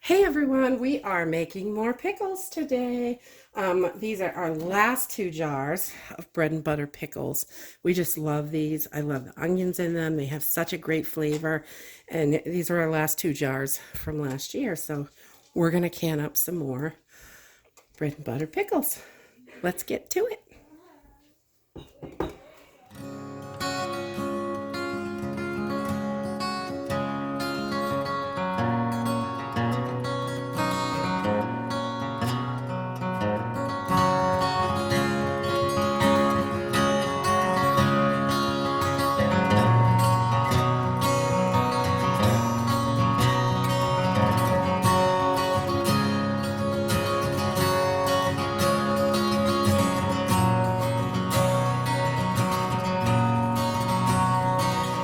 Hey everyone, we are making more pickles today. These are our last two jars of bread and butter pickles. We just love these. I love the onions in them. They have such a great flavor. And these are our last two jars from last year. So we're going to can up some more bread and butter pickles. Let's get to it.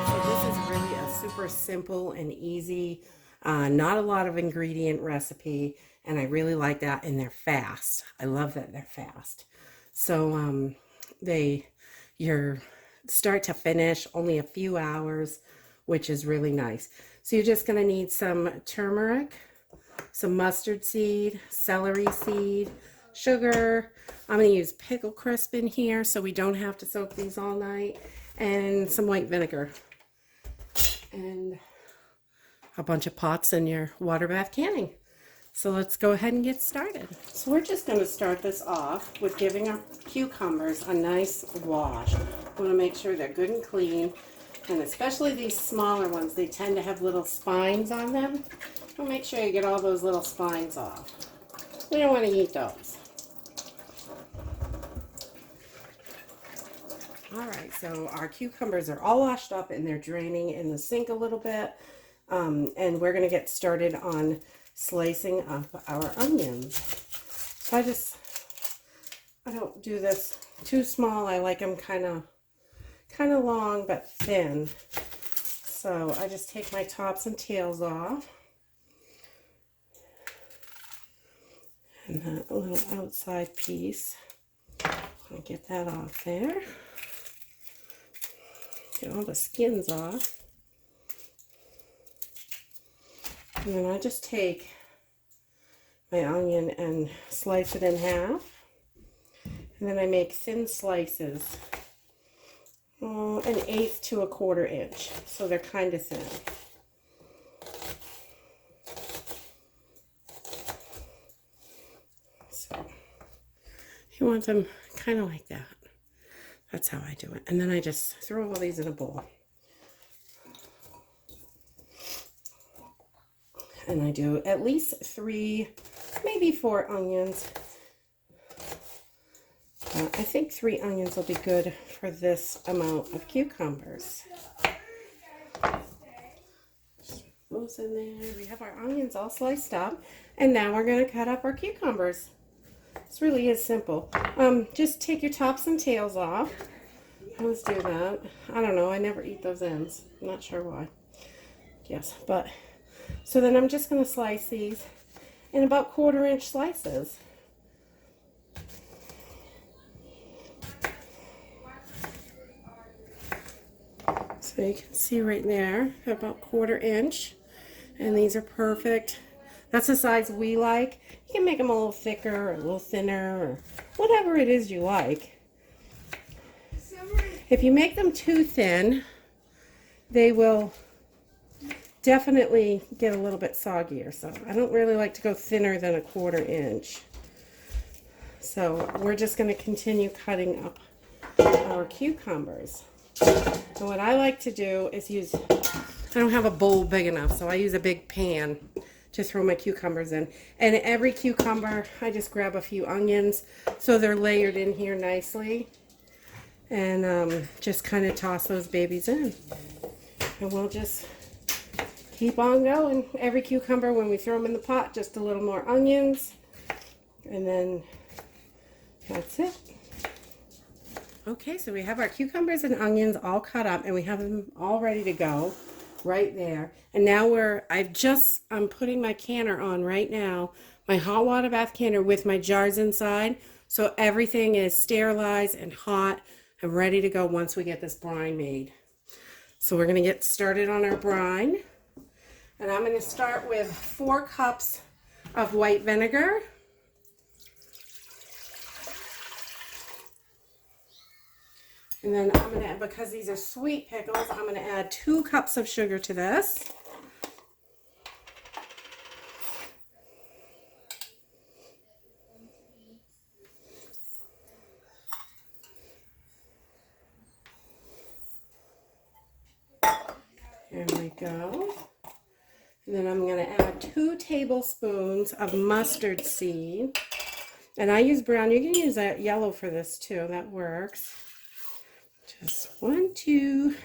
So this is really a super simple and easy, not a lot of ingredient recipe, and I really like that. And they're fast. I love that they're fast. So you're start to finish only a few hours, which is really nice. So you're just going to need some turmeric, some mustard seed, celery seed, sugar. I'm going to use pickle crisp in here so we don't have to soak these all night, and some white vinegar, and a bunch of pots in your water bath canning. So let's go ahead and get started. So we're just going to start this off with giving our cucumbers a nice wash. We want to make sure they're good and clean, and especially these smaller ones, they tend to have little spines on them. So make sure you get all those little spines off. We don't want to eat those. All right, so our cucumbers are all washed up and they're draining in the sink a little bit. And we're going to get started on slicing up our onions. So I don't do this too small. I like them kind of long but thin. So I just take my tops and tails off. And that little outside piece, I'll get that off there. Get all the skins off. And then I just take my onion and slice it in half. And then I make thin slices, an eighth to a quarter inch. So they're kind of thin. So you want them kind of like that. That's how I do it. And then I just throw all these in a bowl. And I do at least 3, maybe 4 onions. I think 3 onions will be good for this amount of cucumbers. Those in there. We have our onions all sliced up. And now we're going to cut up our cucumbers. This really is simple. Just take your tops and tails off. Let's do that. I don't know. I never eat those ends. I'm not sure why. Yes, but so then I'm just going to slice these in about quarter-inch slices. So you can see right there, about quarter-inch, and these are perfect. That's the size we like. You can make them a little thicker or a little thinner or whatever it is you like. If you make them too thin, they will definitely get a little bit soggier. So I don't really like to go thinner than a quarter-inch. So we're just going to continue cutting up our cucumbers. And what I like to do is I don't have a bowl big enough, so I use a big pan to throw my cucumbers in. And every cucumber, I just grab a few onions so they're layered in here nicely. And just kind of toss those babies in. And we'll just keep on going. Every cucumber, when we throw them in the pot, just a little more onions. And then that's it. Okay, so we have our cucumbers and onions all cut up, and we have them all ready to go right there. And now I'm putting my canner on right now, my hot water bath canner with my jars inside. So everything is sterilized and hot and ready to go once we get this brine made. So we're going to get started on our brine. And I'm going to start with 4 cups of white vinegar. And then I'm going to, because these are sweet pickles, I'm going to add 2 cups of sugar to this. There we go. And then I'm going to add 2 tablespoons of mustard seed. And I use brown. You can use that yellow for this too. That works. Just 1, 2.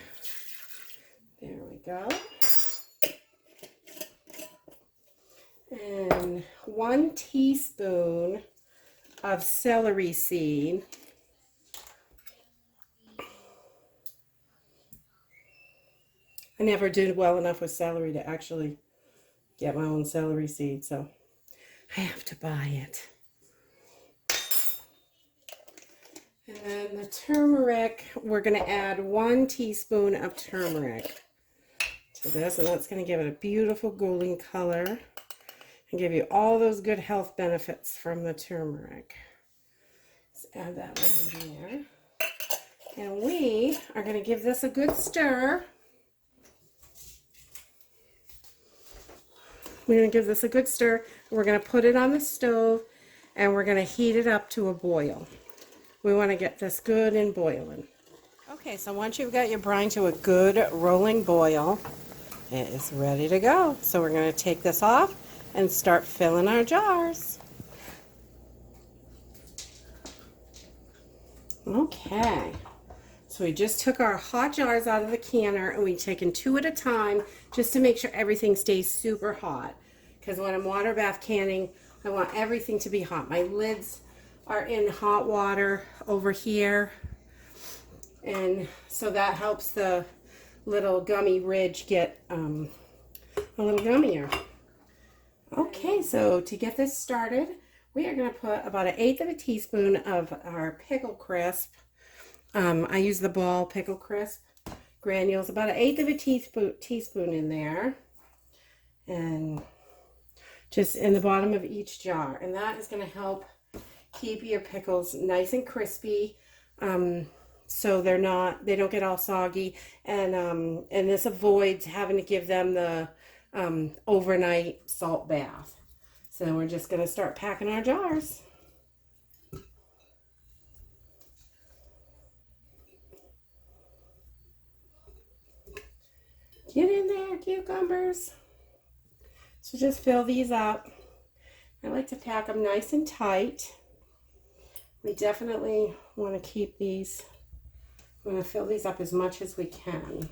There we go. And 1 teaspoon of celery seed. I never did well enough with celery to actually get my own celery seed, so I have to buy it. And then the turmeric, we're going to add 1 teaspoon of turmeric to this, and that's going to give it a beautiful golden color and give you all those good health benefits from the turmeric. Let's add that one in there. And we are going to give this a good stir. We're going to give this a good stir. We're going to put it on the stove and we're going to heat it up to a boil. We want to get this good and boiling. Okay, so once you've got your brine to a good rolling boil, it is ready to go. So we're going to take this off and start filling our jars. Okay, so we just took our hot jars out of the canner and we've taken 2 at a time just to make sure everything stays super hot. Because when I'm water bath canning, I want everything to be hot. My lids are in hot water over here, and so that helps the little gummy ridge get a little gummier. Okay, so to get this started, we are going to put about 1/8 of a teaspoon of our pickle crisp. I use the ball pickle crisp granules, about 1/8 of a teaspoon in there, and just in the bottom of each jar, and that is going to help keep your pickles nice and crispy, so they don't get all soggy, and this avoids having to give them the overnight salt bath. So we're just going to start packing our jars. Get in there, cucumbers. So just fill these up. I like to pack them nice and tight. We definitely want to keep these, we're going to fill these up as much as we can.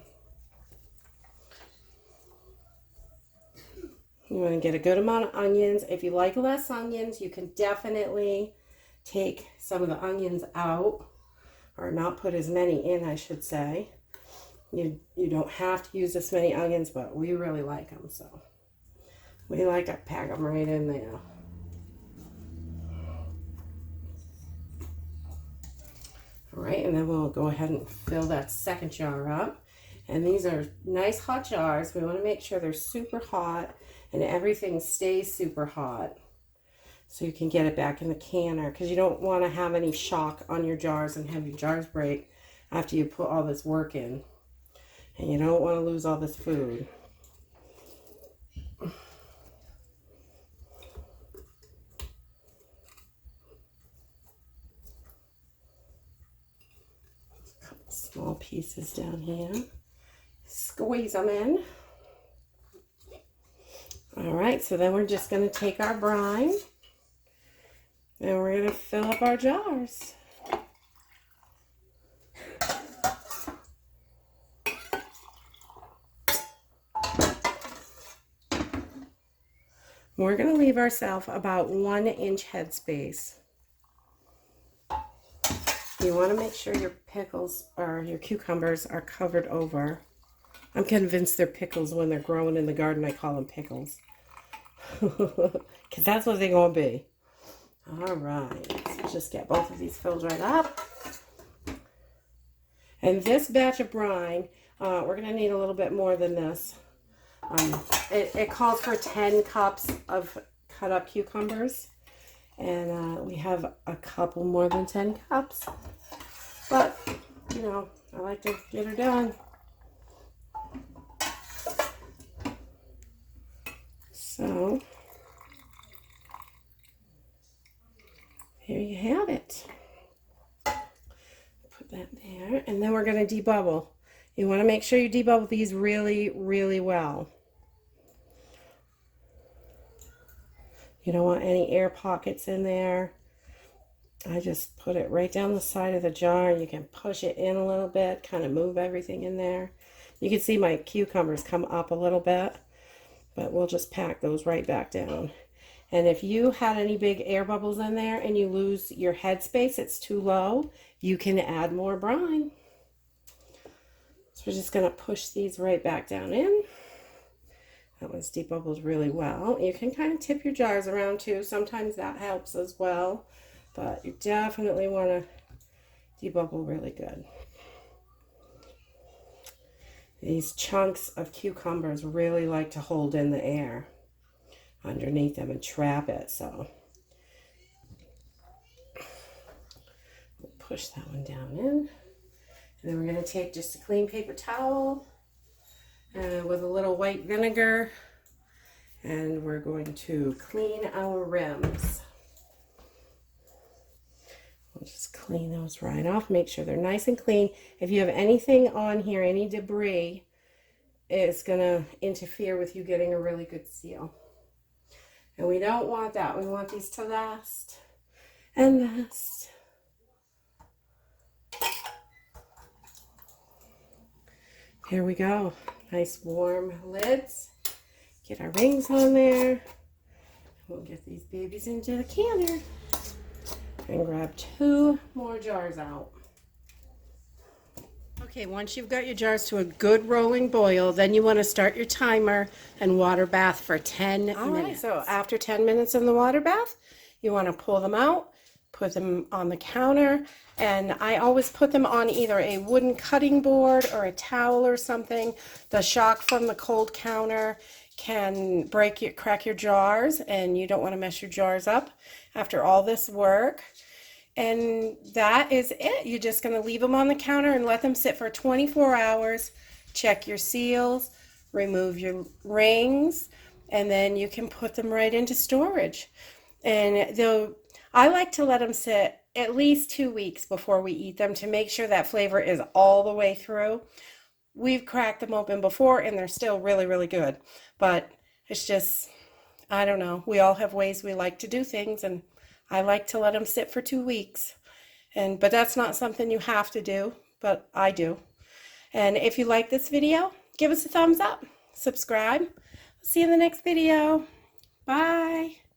You want to get a good amount of onions. If you like less onions, you can definitely take some of the onions out, or not put as many in, I should say. You don't have to use this many onions, but we really like them, so we like to pack them right in there. All right, and then we'll go ahead and fill that second jar up. And these are nice hot jars. We want to make sure they're super hot and everything stays super hot so you can get it back in the canner, because you don't want to have any shock on your jars and have your jars break after you put all this work in. And you don't want to lose all this food. Small pieces down here. Squeeze them in. All right, so then we're just going to take our brine and we're going to fill up our jars. We're going to leave ourselves about 1-inch headspace. You want to make sure your pickles or your cucumbers are covered over. I'm convinced they're pickles. When they're growing in the garden, I call them pickles. Because that's what they're going to be. All right. So just get both of these filled right up. And this batch of brine, we're going to need a little bit more than this. It calls for 10 cups of cut up cucumbers. And we have a couple more than 10 cups. But, you know, I like to get her done. So, here you have it. Put that there. And then we're going to debubble. You want to make sure you debubble these really, really well. You don't want any air pockets in there. I just put it right down the side of the jar. You can push it in a little bit, kind of move everything in there. You can see my cucumbers come up a little bit, but we'll just pack those right back down. And if you had any big air bubbles in there and you lose your head space, it's too low, you can add more brine. So we're just going to push these right back down in. That one's debubbled really well. You can kind of tip your jars around too. Sometimes that helps as well. But you definitely want to debubble really good. These chunks of cucumbers really like to hold in the air underneath them and trap it. So we'll push that one down in. And then we're going to take just a clean paper towel with a little white vinegar, and we're going to clean our rims. We'll just clean those right off, make sure they're nice and clean. If you have anything on here, any debris, it's going to interfere with you getting a really good seal. And we don't want that. We want these to last and last. Here we go. Nice warm lids. Get our rings on there. We'll get these babies into the canner and grab 2 more jars out. Okay, once you've got your jars to a good rolling boil, then you want to start your timer and water bath for 10 minutes. All right, so after 10 minutes in the water bath, you want to pull them out, put them on the counter, and I always put them on either a wooden cutting board or a towel or something. The shock from the cold counter can crack your jars, and you don't want to mess your jars up after all this work. And that is it. You're just going to leave them on the counter and let them sit for 24 hours. Check your seals, remove your rings, and then you can put them right into storage. And I like to let them sit at least 2 weeks before we eat them to make sure that flavor is all the way through. We've cracked them open before and they're still really, really good. But it's just, I don't know. We all have ways we like to do things, and I like to let them sit for 2 weeks. But that's not something you have to do, but I do. And if you like this video, give us a thumbs up, subscribe. See you in the next video. Bye.